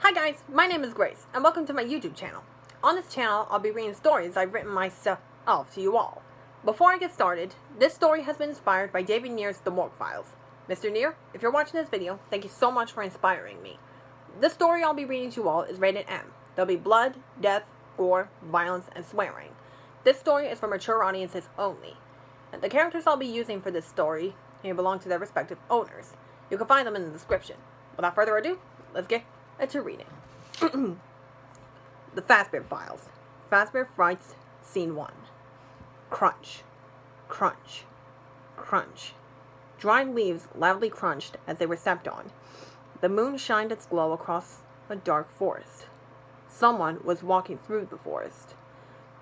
Hi guys, my name is Grace, and welcome to my YouTube channel. On this channel, I'll be reading stories I've written myself to you all. Before I get started, this story has been inspired by David Neer's The Morgue Files. Mr. Neer, if you're watching this video, thank you so much for inspiring me. This story I'll be reading to you all is rated M. There'll be blood, death, gore, violence, and swearing. This story is for mature audiences only. And the characters I'll be using for this story belong to their respective owners. You can find them in the description. Without further ado, let's get into reading. The Fazbear Files. Fazbear Frights, Scene 1. Crunch. Crunch. Crunch. Dried leaves loudly crunched as they were stepped on. The moon shined its glow across a dark forest. Someone was walking through the forest.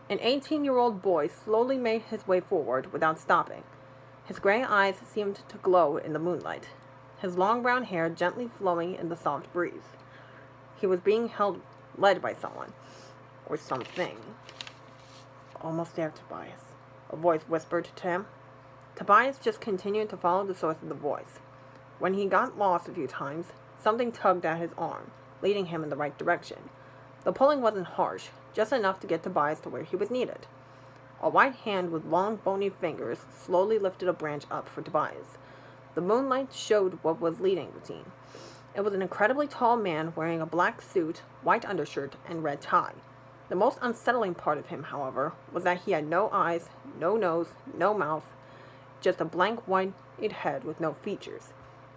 An 18-year-old boy slowly made his way forward without stopping. His gray eyes seemed to glow in the moonlight, his long brown hair gently flowing in the soft breeze. He was being led by someone, or something. Almost there, Tobias, a voice whispered to him. Tobias just continued to follow the source of the voice. When he got lost a few times, something tugged at his arm, leading him in the right direction. The pulling wasn't harsh, just enough to get Tobias to where he was needed. A white hand with long, bony fingers slowly lifted a branch up for Tobias. The moonlight showed what was leading the team. It was an incredibly tall man wearing a black suit, white undershirt, and red tie. The most unsettling part of him, however, was that he had no eyes, no nose, no mouth, just a blank white head with no features.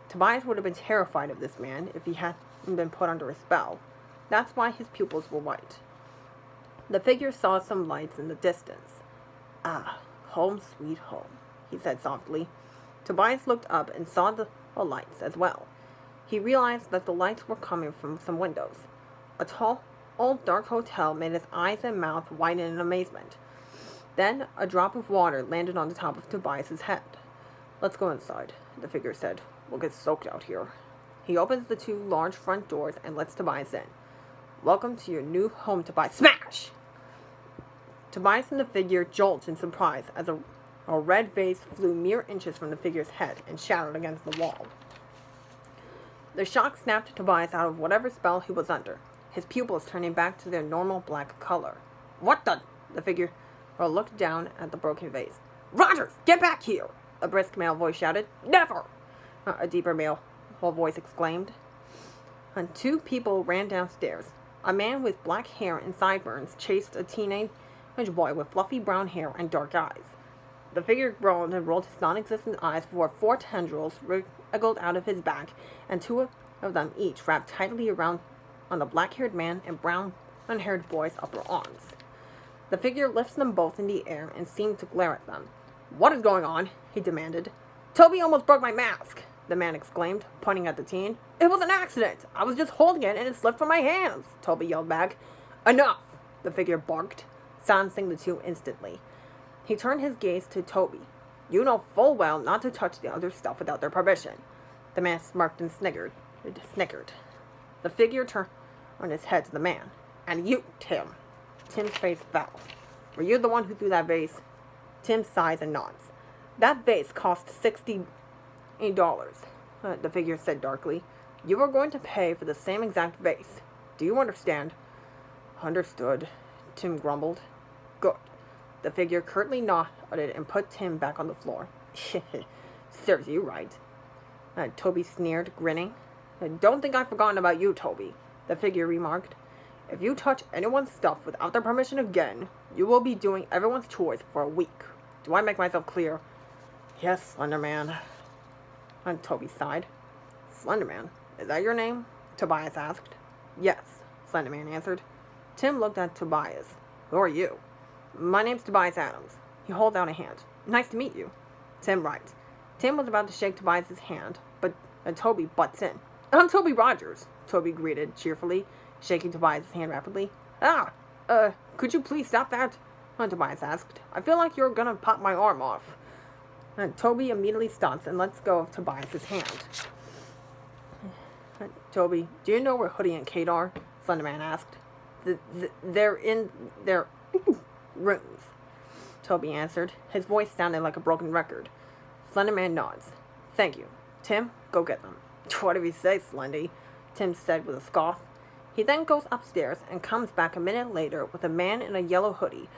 Tobias would have been terrified of this man if he hadn't been put under a spell. That's why his pupils were white. The figure saw some lights in the distance. Ah, home sweet home, he said softly. Tobias looked up and saw the lights as well. He realized that the lights were coming from some windows. A tall, old dark hotel made his eyes and mouth widen in amazement. Then a drop of water landed on the top of Tobias's head. Let's go inside, the figure said. We'll get soaked out here. He opens the two large front doors and lets Tobias in. Welcome to your new home, Tobias. Smash! Tobias and the figure jolted in surprise as a red vase flew mere inches from the figure's head and shattered against the wall. The shock snapped Tobias out of whatever spell he was under, his pupils turning back to their normal black color. What the? The figure looked down at the broken vase. Rogers, get back here! A brisk male voice shouted. Never! A deeper male voice exclaimed. And two people ran downstairs. A man with black hair and sideburns chased a teenage boy with fluffy brown hair and dark eyes. The figure groaned and rolled his non-existent eyes before four tendrils wriggled out of his back, and two of them each wrapped tightly around on the black-haired man and brown-haired boy's upper arms. The figure lifted them both in the air and seemed to glare at them. What is going on? He demanded. Toby almost broke my mask, the man exclaimed, pointing at the teen. It was an accident. I was just holding it and it slipped from my hands, Toby yelled back. Enough, the figure barked, silencing the two instantly. He turned his gaze to Toby. You know full well not to touch the other stuff without their permission. The man smirked and snickered. The figure turned on his head to the man. And you, Tim. Tim's face fell. Were you the one who threw that vase? Tim sighs and nods. That vase cost $60, the figure said darkly. You are going to pay for the same exact vase. Do you understand? Understood, Tim grumbled. Good. The figure curtly nodded and put Tim back on the floor. Serves you right. Toby sneered, grinning. Don't think I've forgotten about you, Toby, the figure remarked. If you touch anyone's stuff without their permission again, you will be doing everyone's chores for a week. Do I make myself clear? Yes, Slenderman. And Toby sighed. Slenderman, is that your name? Tobias asked. Yes, Slenderman answered. Tim looked at Tobias. Who are you? My name's Tobias Adams. He holds out a hand. Nice to meet you. Tim writes. Tim was about to shake Tobias' hand, but Toby butts in. I'm Toby Rogers, Toby greeted cheerfully, shaking Tobias' hand rapidly. Could you please stop that? Tobias asked. I feel like you're gonna pop my arm off. Toby immediately stops and lets go of Tobias' hand. Toby, do you know where Hoodie and Kate are? Slenderman asked. They're in their rooms, Toby answered. His voice sounded like a broken record. Slenderman nods. Thank you. Tim, go get them. Whatever you say, Slendy, Tim said with a scoff. He then goes upstairs and comes back a minute later with a man in a yellow hoodie.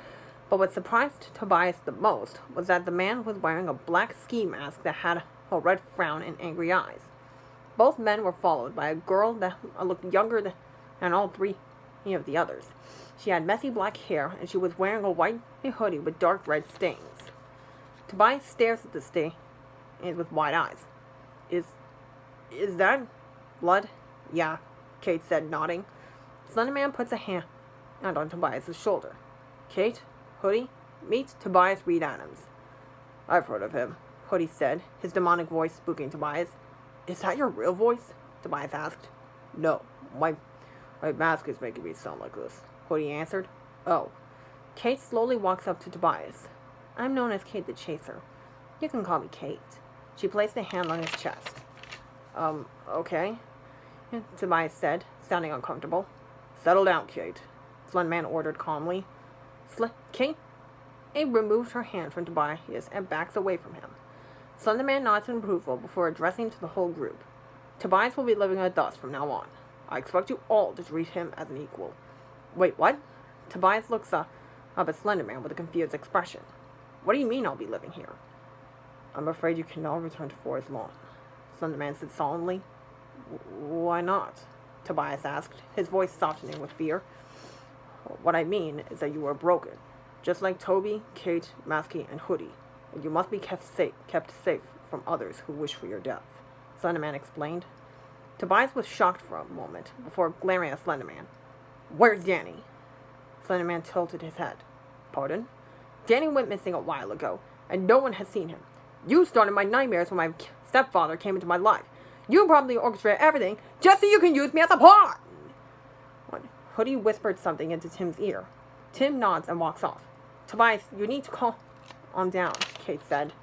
But what surprised Tobias the most was that the man was wearing a black ski mask that had a red frown and angry eyes. Both men were followed by a girl that looked younger than all three of the others. She had messy black hair, and she was wearing a white hoodie with dark red stains. Tobias stares at the stains with wide eyes. Is that blood? Yeah, Kate said, nodding. Slenderman puts a hand on Tobias' shoulder. Kate, Hoodie, meet Tobias Reed Adams. I've heard of him, Hoodie said, his demonic voice spooking Tobias. Is that your real voice? Tobias asked. No, my mask is making me sound like this, Hoodie answered. Oh. Kate slowly walks up to Tobias. I'm known as Kate the Chaser. You can call me Kate. She placed a hand on his chest. Okay, Tobias said, sounding uncomfortable. Settle down, Kate, Slenderman ordered calmly. Kate removed her hand from Tobias and backs away from him. Slenderman nods in approval before addressing to the whole group. Tobias will be living with us from now on. I expect you all to treat him as an equal. Wait, what? Tobias looks up at Slenderman with a confused expression. What do you mean I'll be living here? I'm afraid you cannot return to Forest Lawn, Slenderman said solemnly. Why not? Tobias asked, his voice softening with fear. What I mean is that you are broken, just like Toby, Kate, Masky, and Hoodie, and you must be kept safe from others who wish for your death, Slenderman explained. Tobias was shocked for a moment before glaring at Slenderman. Where's Danny? Slenderman tilted his head. Pardon? Danny went missing a while ago, and no one has seen him. You started my nightmares when my stepfather came into my life. You probably orchestrated everything just so you can use me as a pawn! Hoodie whispered something into Tim's ear. Tim nods and walks off. Tobias, you need to calm down, Kate said.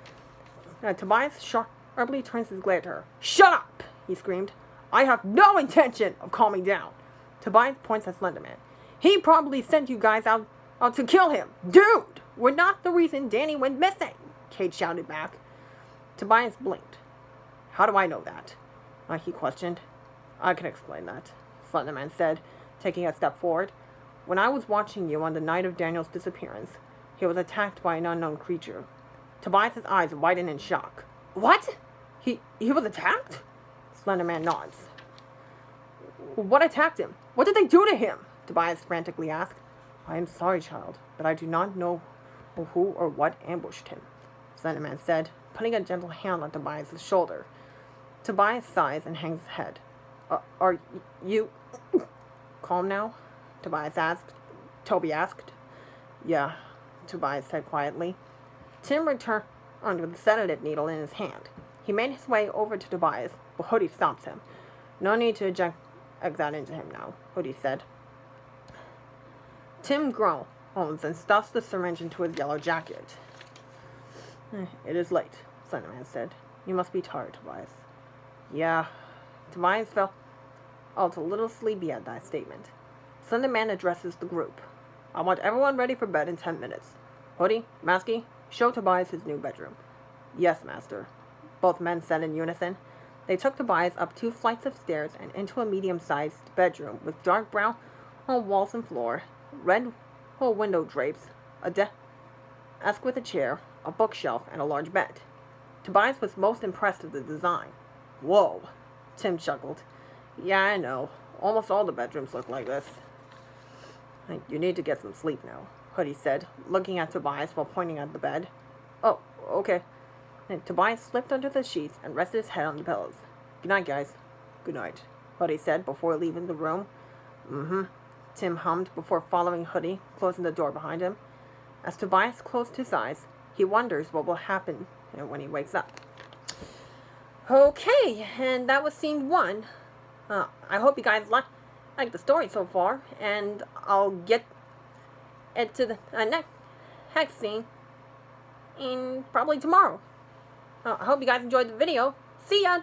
Tobias sharply turns his glare to her. Shut up! He screamed. I have no intention of calming down. Tobias points at Slenderman. He probably sent you guys out to kill him. Dude! We're not the reason Danny went missing, Kate shouted back. Tobias blinked. How do I know that? He questioned. I can explain that, Slenderman said, taking a step forward. When I was watching you on the night of Daniel's disappearance, he was attacked by an unknown creature. Tobias' eyes widened in shock. What? He was attacked? Slenderman nods. What attacked him? What did they do to him? Tobias frantically asked. I am sorry, child, but I do not know who or what ambushed him, Slenderman said, putting a gentle hand on Tobias' shoulder. Tobias sighs and hangs his head. Are you calm now? Toby asked. Yeah, Tobias said quietly. Tim returned with a sedative needle in his hand. He made his way over to Tobias, but Hoodie stops him. No need to inject that into him now, Hoodie said. Tim groans and stuffs the syringe into his yellow jacket. It is late, Slenderman said. You must be tired, Tobias. Yeah. Tobias felt a little sleepy at that statement. Slenderman addresses the group. I want everyone ready for bed in 10 minutes. Hoodie, Masky, show Tobias his new bedroom. Yes, master, both men said in unison. They took Tobias up 2 flights of stairs and into a medium-sized bedroom with dark brown walls and floor, red window drapes, a desk with a chair, a bookshelf, and a large bed. Tobias was most impressed with the design. Whoa, Tim chuckled. Yeah, I know. Almost all the bedrooms look like this. You need to get some sleep now, Hoodie said, looking at Tobias while pointing at the bed. Oh, okay. And Tobias slipped under the sheets and rested his head on the pillows. Good night, guys. Good night, Hoodie said before leaving the room. Tim hummed before following Hoodie, closing the door behind him. As Tobias closed his eyes, he wonders what will happen when he wakes up. Okay, and that was scene 1. I hope you guys like the story so far, and I'll get into the next scene in probably tomorrow. I hope you guys enjoyed the video. See ya!